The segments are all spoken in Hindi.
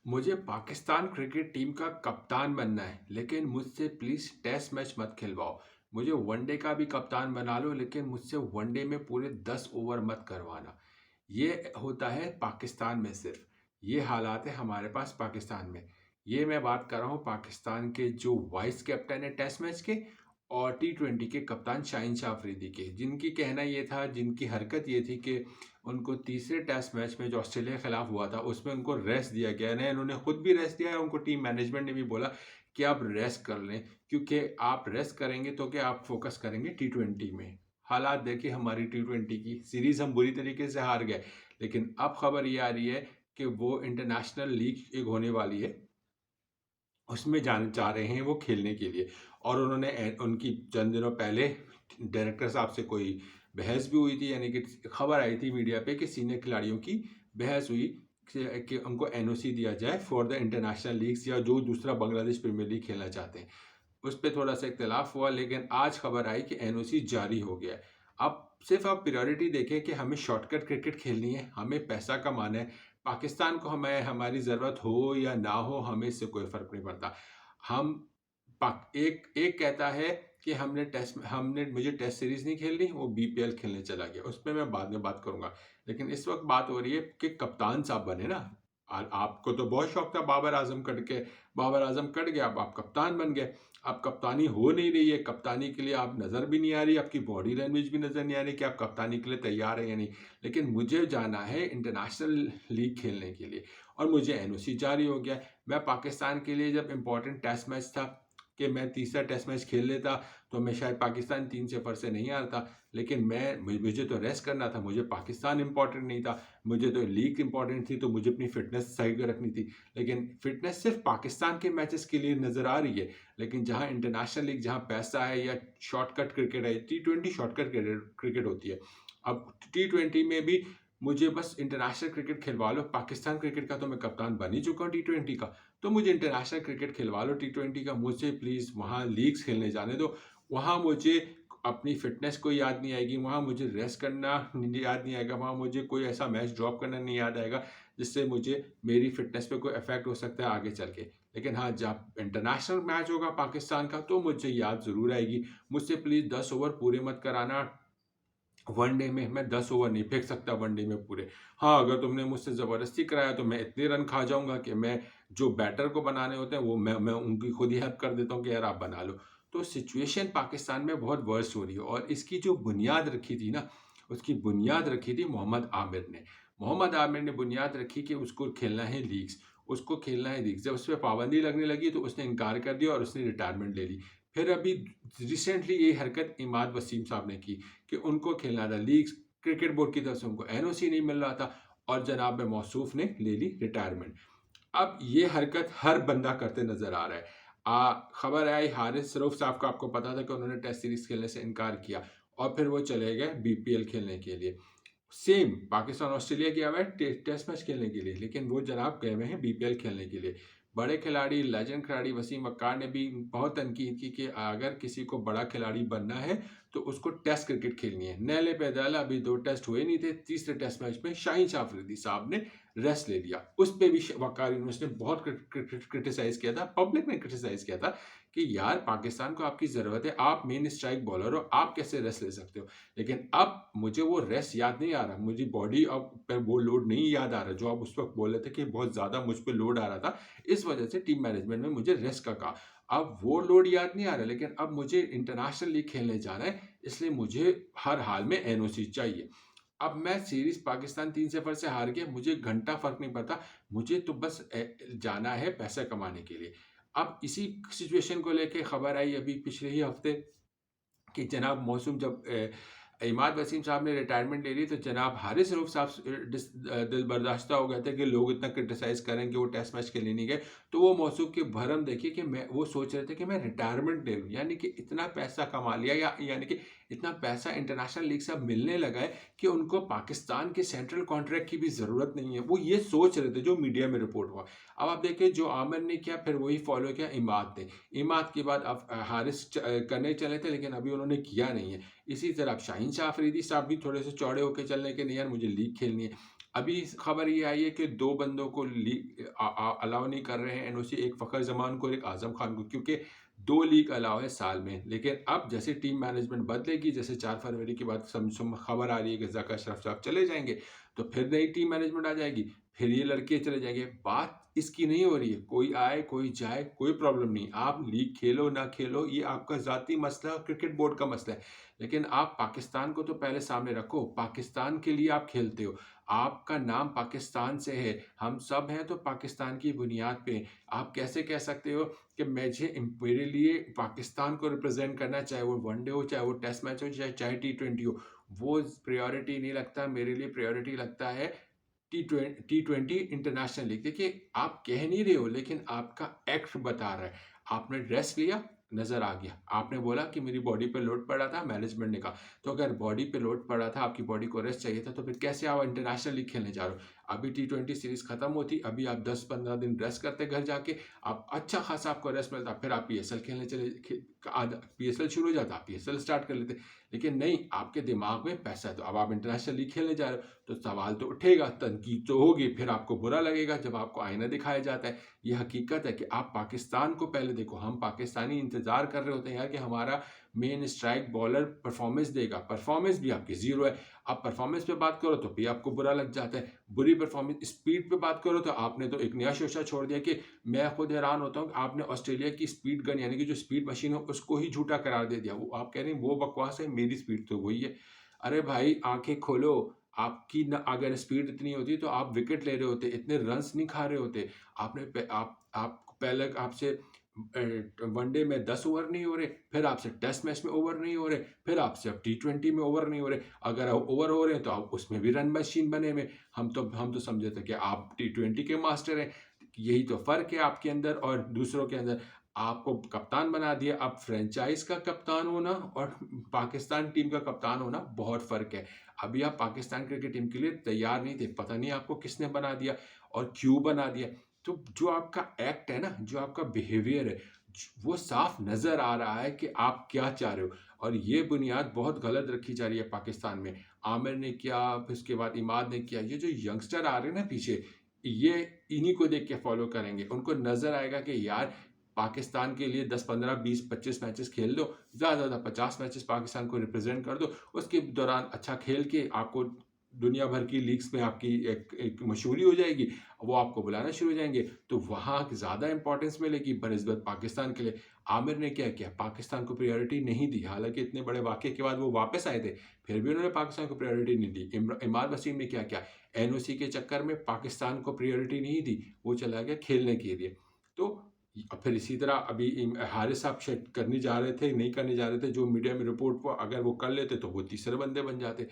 मुझे पाकिस्तान क्रिकेट टीम का कप्तान बनना है, लेकिन मुझसे प्लीज़ टेस्ट मैच मत खिलवाओ। मुझे वनडे का भी कप्तान बना लो, लेकिन मुझसे वनडे में पूरे 10 ओवर मत करवाना। ये होता है पाकिस्तान में सिर्फ। ये हालात है हमारे पास पाकिस्तान में। ये मैं बात कर रहा हूँ पाकिस्तान के जो वाइस कैप्टन है टेस्ट मैच के और टी20 के कप्तान शाहिन शाह अफरीदी के, जिनकी कहना ये था, जिनकी हरकत ये थी कि उनको तीसरे टेस्ट मैच में जो ऑस्ट्रेलिया के खिलाफ हुआ था उसमें उनको रेस्ट दिया गया है। उन्होंने खुद भी रेस्ट दिया है, उनको टीम मैनेजमेंट ने भी बोला कि आप रेस्ट कर लें, क्योंकि आप रेस्ट करेंगे तो क्या आप फोकस करेंगे टी20 में। हालात देखिए हमारी टी20 की सीरीज हम बुरी तरीके से हार गए, लेकिन अब खबर ये आ रही है कि वो इंटरनेशनल लीग एक होने वाली है, उसमें जाने जा रहे हैं वो खेलने के लिए। और उन्होंने उनकी चंद दिनों पहले डायरेक्टर साहब से कोई बहस भी हुई थी, यानी कि खबर आई थी मीडिया पे कि सीनियर खिलाड़ियों की बहस हुई कि उनको एनओसी दिया जाए फॉर द इंटरनेशनल लीग्स या जो दूसरा बांग्लादेश प्रीमियर लीग खेलना चाहते हैं। उस पर थोड़ा सा इख्तलाफ हुआ, लेकिन आज खबर आई कि एनओसी जारी हो गया है। अब सिर्फ आप प्रायोरिटी देखें कि हमें शॉर्टकट क्रिकेट खेलनी है, हमें पैसा कमाना है। पाकिस्तान को हमें हमारी ज़रूरत हो या ना हो, हमें इससे कोई फ़र्क नहीं पड़ता। हम एक एक कहता है कि हमने मुझे टेस्ट सीरीज नहीं खेलनी, वो बीपीएल खेलने चला गया। उस पर मैं बाद में बात करूंगा, लेकिन इस वक्त बात हो रही है कि कप्तान साहब बने ना। आपको तो बहुत शौक था बाबर आजम कट के, बाबर आजम कट गया, अब आप कप्तान बन गए। अब कप्तानी हो नहीं रही है, कप्तानी के लिए आप नज़र भी नहीं आ रही, आपकी बॉडी लैंग्वेज भी नज़र नहीं आ रही कि आप कप्तानी के लिए तैयार हैं या नहीं। लेकिन मुझे जाना है इंटरनेशनल लीग खेलने के लिए और मुझे एनओसी जारी हो गया। मैं पाकिस्तान के लिए जब इम्पोर्टेंट टेस्ट मैच था कि मैं तीसरा टेस्ट मैच खेल लेता तो मैं शायद पाकिस्तान 3-0 से नहीं हारता, लेकिन मुझे तो रेस्ट करना था, मुझे पाकिस्तान इंपॉर्टेंट नहीं था, मुझे तो लीग इंपॉर्टेंट थी, तो मुझे अपनी फिटनेस सही कर रखनी थी। लेकिन फिटनेस सिर्फ पाकिस्तान के मैचेस के लिए नज़र आ रही है, लेकिन जहाँ इंटरनेशनल लीग, जहाँ पैसा है या शॉर्टकट क्रिकेट है, टी20 शॉर्टकट क्रिकेट होती है। अब टी20 में भी मुझे बस इंटरनेशनल क्रिकेट खिलवा लो। पाकिस्तान क्रिकेट का तो मैं कप्तान बन ही चुका हूँ टी20 का, तो मुझे इंटरनेशनल क्रिकेट खिलवा लो टी20 का। मुझे प्लीज़ वहाँ लीग्स खेलने जाने दो। वहाँ मुझे अपनी फिटनेस को याद नहीं आएगी, वहाँ मुझे रेस्ट करना याद नहीं आएगा, वहाँ मुझे कोई ऐसा मैच ड्रॉप करना नहीं याद आएगा जिससे मुझे मेरी फिटनेस पे कोई इफेक्ट हो सकता है आगे चल के। लेकिन हाँ, जब इंटरनेशनल मैच होगा पाकिस्तान का तो मुझे याद ज़रूर आएगी। मुझसे प्लीज़ 10 ओवर पूरे मत कराना। वनडे में मैं 10 ओवर नहीं फेंक सकता वनडे में पूरे। हाँ, अगर तुमने मुझसे ज़बरदस्ती कराया तो मैं इतने रन खा जाऊँगा कि मैं जो बैटर को बनाने होते हैं वो मैं उनकी खुद ही हेल्प कर देता हूँ कि यार आप बना लो। तो सिचुएशन पाकिस्तान में बहुत वर्स्ट हो रही है और इसकी जो बुनियाद रखी थी ना, उसकी बुनियाद रखी थी मोहम्मद आमिर ने। मोहम्मद आमिर ने बुनियाद रखी कि उसको खेलना है लीग्स, उसको खेलना है लीग्स। जब उस पे पाबंदी लगने लगी तो उसने इनकार कर दिया और उसने रिटायरमेंट ले ली। फिर अभी रिसेंटली ये हरकत इमाद वसीम साहब ने की कि उनको खेलना था लीग्स, क्रिकेट बोर्ड की तरफ से उनको एनओसी नहीं मिल रहा था और जनाब मौसूफ ने ले ली रिटायरमेंट। अब ये हरकत हर बंदा करते नजर आ रहा है। खबर आई हारिस रऊफ साहब का, आपको पता था कि उन्होंने टेस्ट सीरीज खेलने से इनकार किया और फिर वो चले गए बीपीएल खेलने के लिए। सेम पाकिस्तान ऑस्ट्रेलिया गया हुआ है टेस्ट मैच खेलने के लिए, लेकिन वो जनाब गए हुए हैं बीपीएल खेलने के लिए। बड़े खिलाड़ी, लेजेंड खिलाड़ी वसीम अक्कार ने भी बहुत तनकीद की कि अगर किसी को बड़ा खिलाड़ी बनना है तो उसको टेस्ट क्रिकेट खेलनी है। नैले पैदल अभी 2 टेस्ट हुए नहीं थे, तीसरे टेस्ट मैच में शाहीन शाह अफरीदी साहब ने रेस्ट ले लिया। उस पर भी वकार यूनिवर्स ने बहुत क्रिटिसाइज किया था, पब्लिक ने क्रिटिसाइज किया था कि यार पाकिस्तान को आपकी ज़रूरत है, आप मेन स्ट्राइक बॉलर हो, आप कैसे रेस्ट ले सकते हो। लेकिन अब मुझे वो रेस्ट याद नहीं आ रहा, मुझे बॉडी अब पर वो लोड नहीं याद आ रहा जो आप उस वक्त बोल रहे थे कि बहुत ज़्यादा मुझ पर लोड आ रहा था, इस वजह से टीम मैनेजमेंट ने मुझे रेस्ट का कहा। अब वो लोड याद नहीं आ रहा, लेकिन अब मुझे इंटरनेशनल लीग खेलने जाना है, इसलिए मुझे हर हाल में एनओसी चाहिए। अब मैं सीरीज पाकिस्तान 3-0 से हार गया, मुझे घंटा फर्क नहीं पड़ता, मुझे तो बस जाना है पैसा कमाने के लिए। अब इसी सिचुएशन को लेके खबर आई अभी पिछले ही हफ्ते कि जनाब मौसम जब इमाद वसीम साहब ने रिटायरमेंट ले ली तो जनाब हारिस रऊफ साहब दिल बर्दाश्ता हो गए थे कि लोग इतना क्रिटिसाइज करें कि वो टेस्ट मैच खेलने नहीं गए। तो वो मौसम के भरम देखिए कि मैं वो सोच रहे थे कि मैं रिटायरमेंट ले लूँ, यानी कि इतना पैसा कमा लिया, या यानी कि इतना पैसा इंटरनेशनल लीग से अब मिलने लगा है कि उनको पाकिस्तान के सेंट्रल कॉन्ट्रैक्ट की भी ज़रूरत नहीं है। वो ये सोच रहे थे, जो मीडिया में रिपोर्ट हुआ। अब आप देखिए जो आमिर ने किया फिर वही फॉलो किया इमाद ने। इमाद के बाद अब हारिस करने चले थे, लेकिन अभी उन्होंने किया नहीं है। इसी तरह अब शाहीन शाह अफरीदी साहब भी थोड़े से चौड़े होकर चलने के नहीं यार मुझे लीग खेलनी है। अभी खबर ये आई है कि 2 बंदों को अलाउ नहीं कर रहे हैं एनओसी, एक फ़खर जमान को और एक आज़म खान को, क्योंकि 2 लीग अलाउ है साल में। लेकिन अब जैसे टीम मैनेजमेंट बदलेगी, जैसे 4 फरवरी के बाद खबर आ रही है कि ज़का अशरफ साहब चले जाएँगे, तो फिर नई टीम मैनेजमेंट आ जाएगी, फिर ये लड़के चले जाएँगे। बात इसकी नहीं हो रही है, कोई आए, कोई जाए, कोई प्रॉब्लम नहीं। आप लीग खेलो ना खेलो, ये आपका ज़ाती मसला, क्रिकेट बोर्ड का मसला है। लेकिन आप पाकिस्तान को तो पहले सामने रखो, पाकिस्तान के लिए आप खेलते हो। आपका नाम पाकिस्तान से है, हम सब हैं तो पाकिस्तान की बुनियाद पे। आप कैसे कह सकते हो कि मेरे लिए पाकिस्तान को रिप्रेज़ेंट करना है, चाहे वो वनडे हो, चाहे वो टेस्ट मैच हो, चाहे टी20 हो, वो प्रायोरिटी नहीं लगता। मेरे लिए प्रायोरिटी लगता है टी20 इंटरनेशनल लीग। देखिए, आप कह नहीं रहे हो, लेकिन आपका एक्ट बता रहा है। आपने रेस्ट लिया, नज़र आ गया। आपने बोला कि मेरी बॉडी पे लोड पड़ रहा था, मैनेजमेंट ने कहा। तो अगर बॉडी पे लोड पड़ रहा था, आपकी बॉडी को रेस्ट चाहिए था, तो फिर कैसे आप इंटरनेशनल लीग खेलने जा रहे हो? अभी टी20 सीरीज़ खत्म होती, अभी आप 10-15 दिन रेस्ट करते घर जाके, आप अच्छा खासा आपको रेस्ट मिलता, फिर आप पीएसएल खेलने चले पीएसएल शुरू हो जाता, आप पीएसएल स्टार्ट कर लेते। लेकिन नहीं, आपके दिमाग में पैसा है, तो अब आप इंटरनेशनल लीग खेलने जा रहे हो, तो सवाल तो उठेगा, तनकीद तो होगी, फिर आपको बुरा लगेगा जब आपको आईना दिखाया जाता है। ये हकीकत है कि आप पाकिस्तान को पहले देखो। हम पाकिस्तानी इंतज़ार कर रहे होते हैं यार कि हमारा मेन स्ट्राइक बॉलर परफॉर्मेंस देगा, परफॉर्मेंस भी आपकी ज़ीरो है। आप परफॉर्मेंस पे बात करो तो भी आपको बुरा लग जाता है। बुरी परफॉर्मेंस, स्पीड पे बात करो तो आपने तो एक नया शोशा छोड़ दिया कि मैं खुद हैरान होता हूँ कि आपने ऑस्ट्रेलिया की स्पीड गन, यानी कि जो स्पीड मशीन हो, उसको ही झूठा करार दे दिया। वो आप कह रहे हैं वो बकवास है, मेरी स्पीड तो वही है। अरे भाई, आँखें खोलो। आपकी न अगर स्पीड इतनी होती तो आप विकेट ले रहे होते, इतने रन्स नहीं खा रहे होते। आपने पे आप पहले आपसे वनडे में 10 ओवर नहीं हो रहे, फिर आपसे टेस्ट मैच में ओवर नहीं हो रहे, फिर आपसे अब टी20 में ओवर नहीं हो रहे। अगर ओवर हो रहे हैं तो आप उसमें भी रन मशीन बने हुए। हम तो समझे थे कि आप टी20 के मास्टर हैं। यही तो फ़र्क है आपके अंदर और दूसरों के अंदर। आपको कप्तान बना दिया। अब फ्रेंचाइज़ का कप्तान होना और पाकिस्तान टीम का कप्तान होना बहुत फ़र्क है। अभी आप पाकिस्तान क्रिकेट टीम के लिए तैयार नहीं थे। पता नहीं आपको किसने बना दिया और क्यों बना दिया। तो जो आपका एक्ट है ना, जो आपका बिहेवियर है, वो साफ नज़र आ रहा है कि आप क्या चाह रहे हो। और ये बुनियाद बहुत गलत रखी जा रही है पाकिस्तान में। आमिर ने किया, फिर उसके बाद इमाद ने किया। ये जो यंगस्टर आ रहे हैं ना पीछे, ये इन्हीं को देख के फॉलो करेंगे। उनको नज़र आएगा कि यार, पाकिस्तान के लिए 10, 15, 20, 25 मैचेस खेल दो, ज़्यादा से ज़्यादा 50 मैचेस पाकिस्तान को रिप्रेजेंट कर दो। उसके दौरान अच्छा खेल के आपको दुनिया भर की लीग्स में आपकी एक मशहूरी हो जाएगी। वो आपको बुलाना शुरू हो जाएंगे, तो वहाँ ज़्यादा इंपॉर्टेंस मिलेगी बनस्बत पाकिस्तान के लिए। आमिर ने क्या किया, पाकिस्तान को प्रायोरिटी नहीं दी। हालांकि इतने बड़े वाक़े के बाद वो वापस आए थे, फिर भी उन्होंने पाकिस्तान को प्रायोरिटी नहीं दी। इमाद वसीम ने क्या किया, एनओसी के चक्कर में पाकिस्तान को प्रायोरिटी नहीं दी, वो चला गया खेलने के लिए। तो फिर इसी तरह अभी हारिस साहब शायद करने जा रहे थे, नहीं करने जा रहे थे, जो मीडिया में रिपोर्ट को अगर वो कर लेते तो वो तीसरे बंदे बन जाते।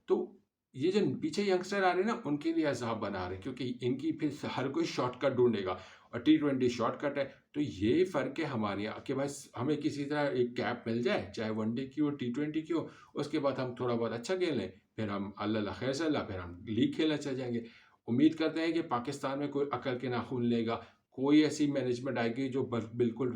तो ये जो पीछे यंगस्टर आ रहे हैं ना, उनके लिए अज़ाब बना रहे हैं, क्योंकि इनकी फिर हर कोई शॉर्टकट ढूँढेगा और टी20 शॉर्टकट है। तो ये फ़र्क है हमारे यहाँ कि बस हमें किसी तरह एक कैप मिल जाए, चाहे वनडे की हो, टी20 की हो, उसके बाद हम थोड़ा बहुत अच्छा खेल लें, फिर हम अल्लाह खैर से अल्लाह, फिर हम लीग खेलना चले जाएँगे। उम्मीद करते हैं कि पाकिस्तान में कोई अकल के नाखून लेगा, कोई ऐसी मैनेजमेंट आएगी जो बिल्कुल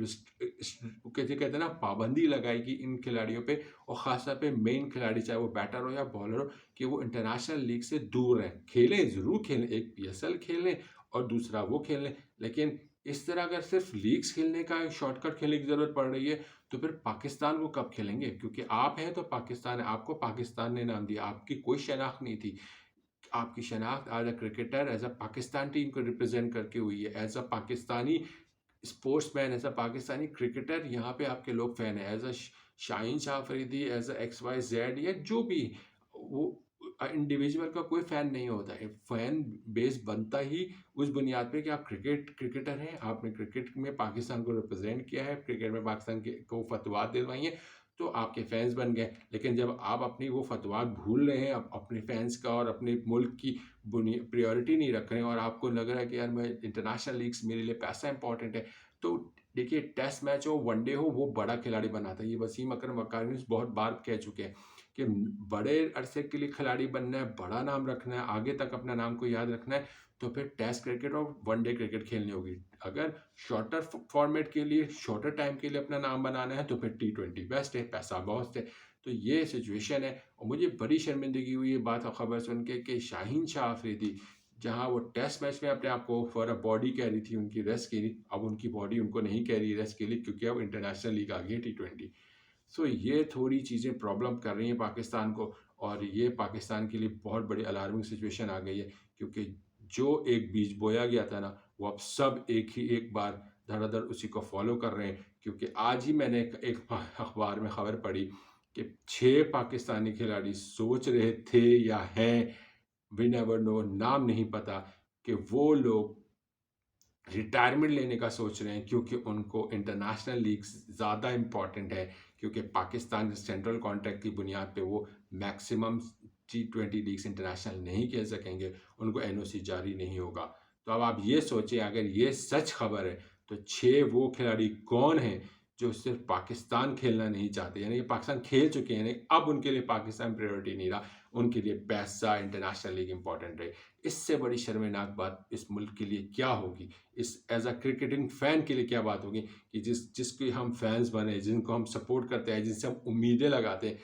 कहते हैं ना, पाबंदी लगाएगी इन खिलाड़ियों पे, और ख़ासतौर पे मेन खिलाड़ी, चाहे वो बैटर हो या बॉलर हो, कि वो इंटरनेशनल लीग से दूर रहें। खेलें, ज़रूर खेलें, एक पीएसएल खेल लें और दूसरा वो खेल लें, लेकिन इस तरह अगर सिर्फ लीग्स खेलने का शॉर्टकट खेलने की ज़रूरत पड़ रही है, तो फिर पाकिस्तान को कब खेलेंगे? क्योंकि आप हैं तो पाकिस्तान है, आपको पाकिस्तान ने नाम दिया, आपकी कोई शनाख्त नहीं थी। आपकी शनाख्त as a cricketer, as a Pakistan team को रिप्रेज़ेंट करके हुई है, as a Pakistani sportsman, as a Pakistani cricketer. यहाँ पे आपके लोग फ़ैन हैं, as a Shaheen Shah Afridi, as a XYZ, या जो भी वो इंडिविजुअल का कोई फ़ैन नहीं होता है। फ़ैन बेस बनता ही उस बुनियाद पे कि आप क्रिकेटर हैं, आपने क्रिकेट में पाकिस्तान को रिप्रेज़ेंट किया है, क्रिकेट में पाकिस्तान के को फ़तवात दिलवाई हैं, तो आपके फ़ैन्स बन गए। लेकिन जब आप अपनी वो फ़तवात भूल रहे हैं, अपने फ़ैन्स का और अपने मुल्क की प्रायोरिटी नहीं रख रहे हैं, और आपको लग रहा है कि यार मैं इंटरनेशनल लीग्स, मेरे लिए पैसा इंपॉर्टेंट है, तो देखिए, टेस्ट मैच हो, वनडे हो, वो बड़ा खिलाड़ी बनाता है। ये वसीम अकरम वक़ारी बहुत बार कह चुके हैं कि बड़े अरसे के लिए खिलाड़ी बनना है, बड़ा नाम रखना है, आगे तक अपना नाम को याद रखना है, तो फिर टेस्ट क्रिकेट और वनडे क्रिकेट खेलनी होगी। अगर शॉर्टर फॉर्मेट के लिए, शॉर्टर टाइम के लिए अपना नाम बनाना है, तो फिर टी20 बेस्ट है, पैसा बहुत है। तो ये सिचुएशन है और मुझे बड़ी शर्मिंदगी हुई ये बात और ख़बर सुन के कि शाहीन शाह अफरीदी जहाँ वो टेस्ट मैच में अपने आप को फॉर अ बॉडी कह रही थी उनकी रेस्ट के लिए, अब उनकी बॉडी उनको नहीं कह रही रेस्ट के लिए क्योंकि अब इंटरनेशनल लीग आ गई है T20। सो ये थोड़ी चीज़ें प्रॉब्लम कर रही हैं पाकिस्तान को और ये पाकिस्तान के लिए बहुत बड़ी अलार्मिंग सिचुएशन आ गई है क्योंकि जो एक बीज बोया गया था ना, वो अब सब एक बार धड़ाधड़ उसी को फॉलो कर रहे हैं क्योंकि आज ही मैंने एक अखबार में खबर पढ़ी कि 6 पाकिस्तानी खिलाड़ी सोच रहे थे या हैं, वी नेवर नो, नाम नहीं पता, कि वो लोग रिटायरमेंट लेने का सोच रहे हैं क्योंकि उनको इंटरनेशनल लीग्स ज़्यादा इम्पॉर्टेंट है क्योंकि पाकिस्तान सेंट्रल कॉन्ट्रैक्ट की बुनियाद पे वो मैक्सिमम T20 लीग्स इंटरनेशनल नहीं खेल सकेंगे, उनको एनओसी जारी नहीं होगा। तो अब आप ये सोचें अगर ये सच खबर है तो 6 वो खिलाड़ी कौन हैं जो सिर्फ पाकिस्तान खेलना नहीं चाहते, यानी कि पाकिस्तान खेल चुके हैं, यानी अब उनके लिए पाकिस्तान प्रायोरिटी नहीं रहा, उनके लिए पैसा इंटरनेशनल लीग इंपॉर्टेंट है। इससे बड़ी शर्मनाक बात इस मुल्क के लिए क्या होगी, इस एज अ क्रिकेटिंग फैन के लिए क्या बात होगी कि जिसके हम फैंस बने, जिनको हम सपोर्ट करते हैं, जिनसे हम उम्मीदें लगाते हैं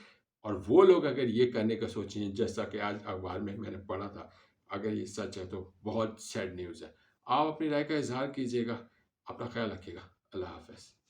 और वो लोग अगर ये करने का सोचें जैसा कि आज अखबार में मैंने पढ़ा था, अगर ये सच है तो बहुत सैड न्यूज़ है। आप अपनी राय का इजहार कीजिएगा। अपना ख्याल रखिएगा। अल्लाह हाफ़िज़।